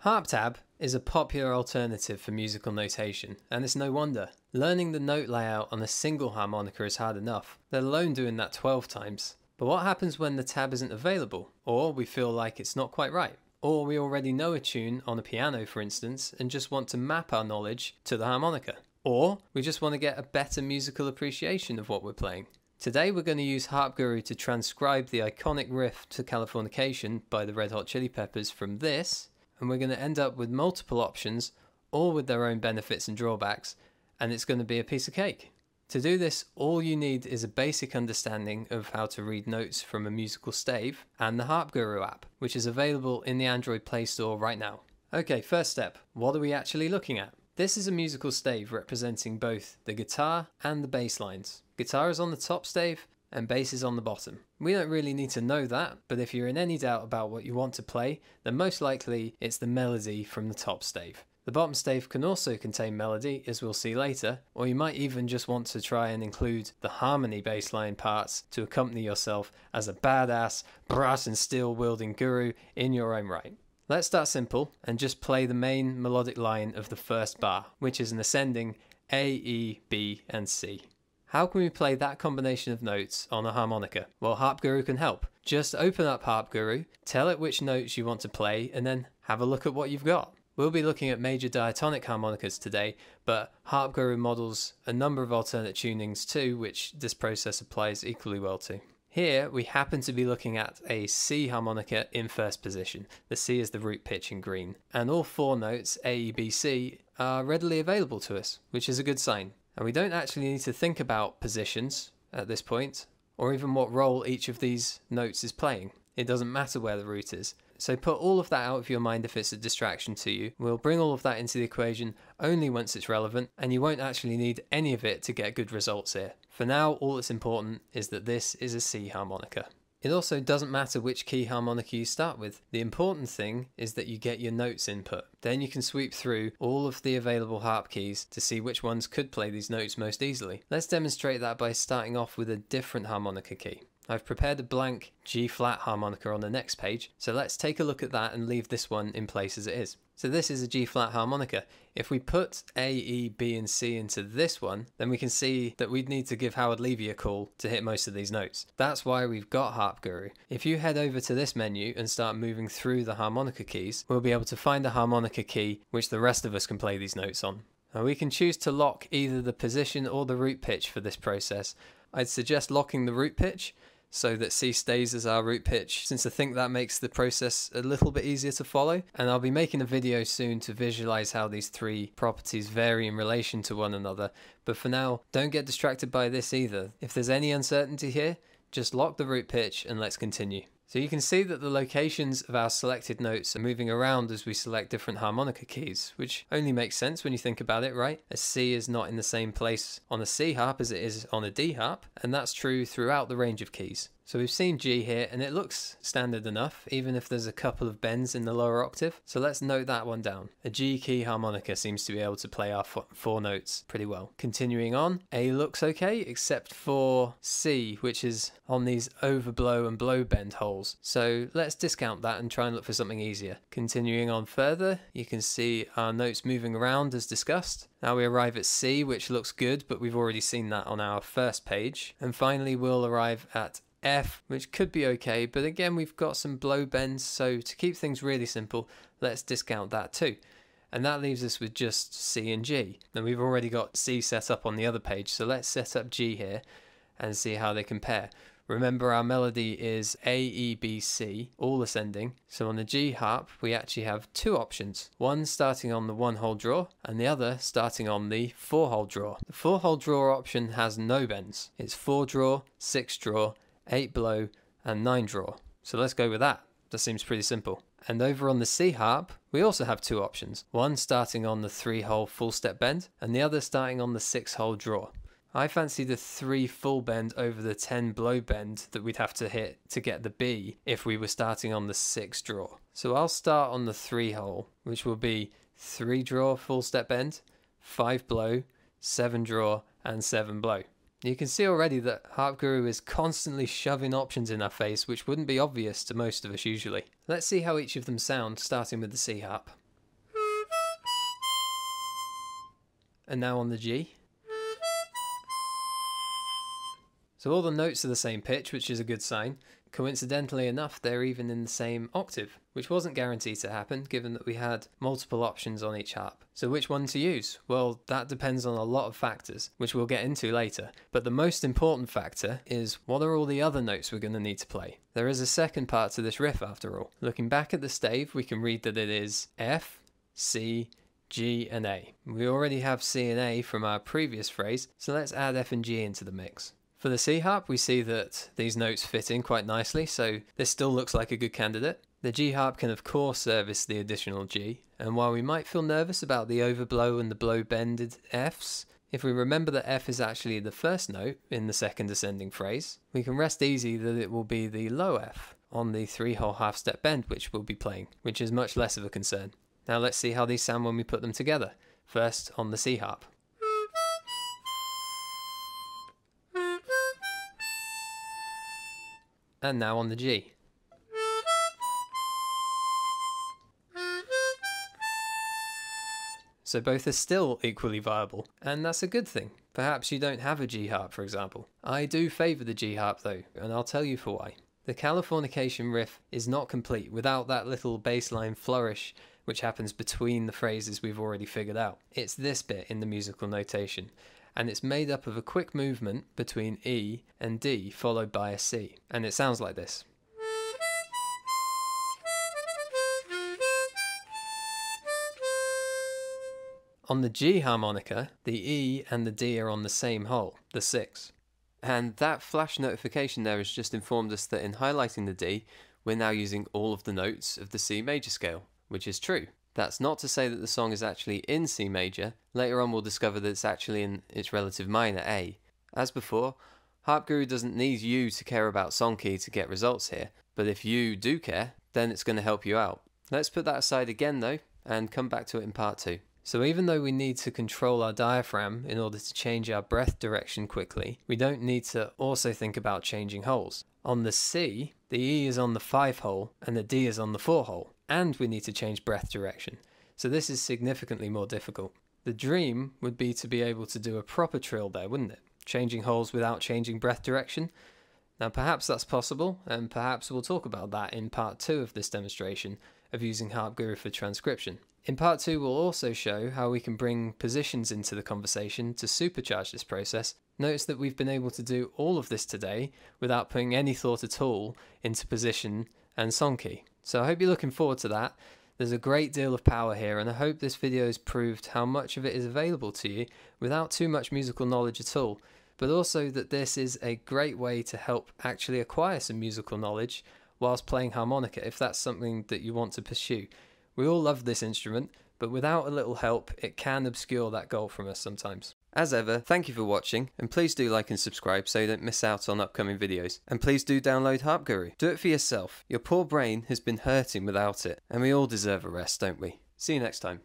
Harp tab is a popular alternative for musical notation, and it's no wonder. Learning the note layout on a single harmonica is hard enough, let alone doing that 12 times. But what happens when the tab isn't available, or we feel like it's not quite right? Or we already know a tune on a piano, for instance, and just want to map our knowledge to the harmonica? Or we just want to get a better musical appreciation of what we're playing? Today we're going to use HarpGuru to transcribe the iconic riff to Californication by the Red Hot Chili Peppers from this, and we're going to end up with multiple options, all with their own benefits and drawbacks, and it's going to be a piece of cake. To do this, all you need is a basic understanding of how to read notes from a musical stave and the HarpGuru app, which is available in the Android Play Store right now. Okay, first step, what are we actually looking at? This is a musical stave representing both the guitar and the bass lines. Guitar is on the top stave and bass is on the bottom. We don't really need to know that, but if you're in any doubt about what you want to play, then most likely it's the melody from the top stave. The bottom stave can also contain melody, as we'll see later, or you might even just want to try and include the harmony bassline parts to accompany yourself as a badass, brass and steel wielding guru in your own right. Let's start simple and just play the main melodic line of the first bar, which is an ascending A, E, B and C. How can we play that combination of notes on a harmonica? Well, HarpGuru can help. Just open up HarpGuru, tell it which notes you want to play, and then have a look at what you've got. We'll be looking at major diatonic harmonicas today, but HarpGuru models a number of alternate tunings too, which this process applies equally well to. Here we happen to be looking at a C harmonica in first position. The C is the root pitch in green, and all four notes A, E, B, C are readily available to us, which is a good sign. And we don't actually need to think about positions at this point, or even what role each of these notes is playing. It doesn't matter where the root is. So put all of that out of your mind if it's a distraction to you. We'll bring all of that into the equation only once it's relevant, and you won't actually need any of it to get good results here. For now, all that's important is that this is a C harmonica. It also doesn't matter which key harmonica you start with. The important thing is that you get your notes input. Then you can sweep through all of the available harp keys to see which ones could play these notes most easily. Let's demonstrate that by starting off with a different harmonica key. I've prepared a blank G flat harmonica on the next page, so let's take a look at that and leave this one in place as it is. So this is a G flat harmonica. If we put A, E, B and C into this one, then we can see that we'd need to give Howard Levy a call to hit most of these notes. That's why we've got HarpGuru. If you head over to this menu and start moving through the harmonica keys, we'll be able to find a harmonica key which the rest of us can play these notes on. Now we can choose to lock either the position or the root pitch for this process. I'd suggest locking the root pitch so that C stays as our root pitch, since I think that makes the process a little bit easier to follow. And I'll be making a video soon to visualize how these three properties vary in relation to one another. But for now, don't get distracted by this either. If there's any uncertainty here, just lock the root pitch and let's continue. So you can see that the locations of our selected notes are moving around as we select different harmonica keys, which only makes sense when you think about it, right? A C is not in the same place on a C harp as it is on a D harp, and that's true throughout the range of keys. So we've seen G here, and it looks standard enough, even if there's a couple of bends in the lower octave. So let's note that one down. A G key harmonica seems to be able to play our four notes pretty well. Continuing on, A looks okay, except for C, which is on these overblow and blow bend holes. So let's discount that and try and look for something easier. Continuing on further, you can see our notes moving around as discussed. Now we arrive at C, which looks good, but we've already seen that on our first page. And finally, we'll arrive at F, which could be okay, but again we've got some blow bends, so to keep things really simple, let's discount that too. And that leaves us with just C and G. Now we've already got C set up on the other page, so let's set up G here and see how they compare. Remember, our melody is A, E, B, C, all ascending. So on the G harp, we actually have two options. One starting on the 1-hole draw, and the other starting on the 4-hole draw. The 4-hole draw option has no bends. It's 4 draw, 6 draw, 8 blow and 9 draw. So let's go with that. That seems pretty simple. And over on the C harp, we also have two options. One starting on the 3-hole full step bend, and the other starting on the 6-hole draw. I fancy the 3 full bend over the 10 blow bend that we'd have to hit to get the B if we were starting on the 6 draw. So I'll start on the 3-hole, which will be 3 draw full step bend, 5 blow, 7 draw and 7 blow. You can see already that HarpGuru is constantly shoving options in our face which wouldn't be obvious to most of us usually. Let's see how each of them sound, starting with the C harp. And now on the G. So all the notes are the same pitch, which is a good sign. Coincidentally enough, they're even in the same octave, which wasn't guaranteed to happen given that we had multiple options on each harp. So which one to use? Well, that depends on a lot of factors, which we'll get into later. But the most important factor is, what are all the other notes we're going to need to play? There is a second part to this riff after all. Looking back at the stave, we can read that it is F, C, G and A. We already have C and A from our previous phrase, so let's add F and G into the mix. For the C harp, we see that these notes fit in quite nicely, so this still looks like a good candidate. The G harp can of course service the additional G, and while we might feel nervous about the overblow and the blow bended Fs, if we remember that F is actually the first note in the second ascending phrase, we can rest easy that it will be the low F on the 3-whole half-step bend which we'll be playing, which is much less of a concern. Now let's see how these sound when we put them together. First on the C harp. And now on the G. So both are still equally viable, and that's a good thing. Perhaps you don't have a G harp, for example. I do favour the G harp though, and I'll tell you for why. The Californication riff is not complete without that little bass line flourish which happens between the phrases we've already figured out. It's this bit in the musical notation, and it's made up of a quick movement between E and D followed by a C, and it sounds like this. On the G harmonica, the E and the D are on the same hole, the 6. And that flash notification there has just informed us that in highlighting the D, we're now using all of the notes of the C major scale, which is true. That's not to say that the song is actually in C major. Later on we'll discover that it's actually in its relative minor A. As before, HarpGuru doesn't need you to care about song key to get results here, but if you do care, then it's going to help you out. Let's put that aside again though, and come back to it in part 2. So even though we need to control our diaphragm in order to change our breath direction quickly, we don't need to also think about changing holes. On the C, the E is on the 5 hole and the D is on the 4 hole, and we need to change breath direction. So this is significantly more difficult. The dream would be to be able to do a proper trill there, wouldn't it? Changing holes without changing breath direction. Now perhaps that's possible, and perhaps we'll talk about that in part 2 of this demonstration of using HarpGuru for transcription. In part 2 we'll also show how we can bring positions into the conversation to supercharge this process. Notice that we've been able to do all of this today without putting any thought at all into position and song key. So I hope you're looking forward to that. There's a great deal of power here, and I hope this video has proved how much of it is available to you without too much musical knowledge at all, but also that this is a great way to help actually acquire some musical knowledge whilst playing harmonica if that's something that you want to pursue. We all love this instrument, but without a little help it can obscure that goal from us sometimes. As ever, thank you for watching, and please do like and subscribe so you don't miss out on upcoming videos. And please do download HarpGuru. Do it for yourself. Your poor brain has been hurting without it, and we all deserve a rest, don't we? See you next time.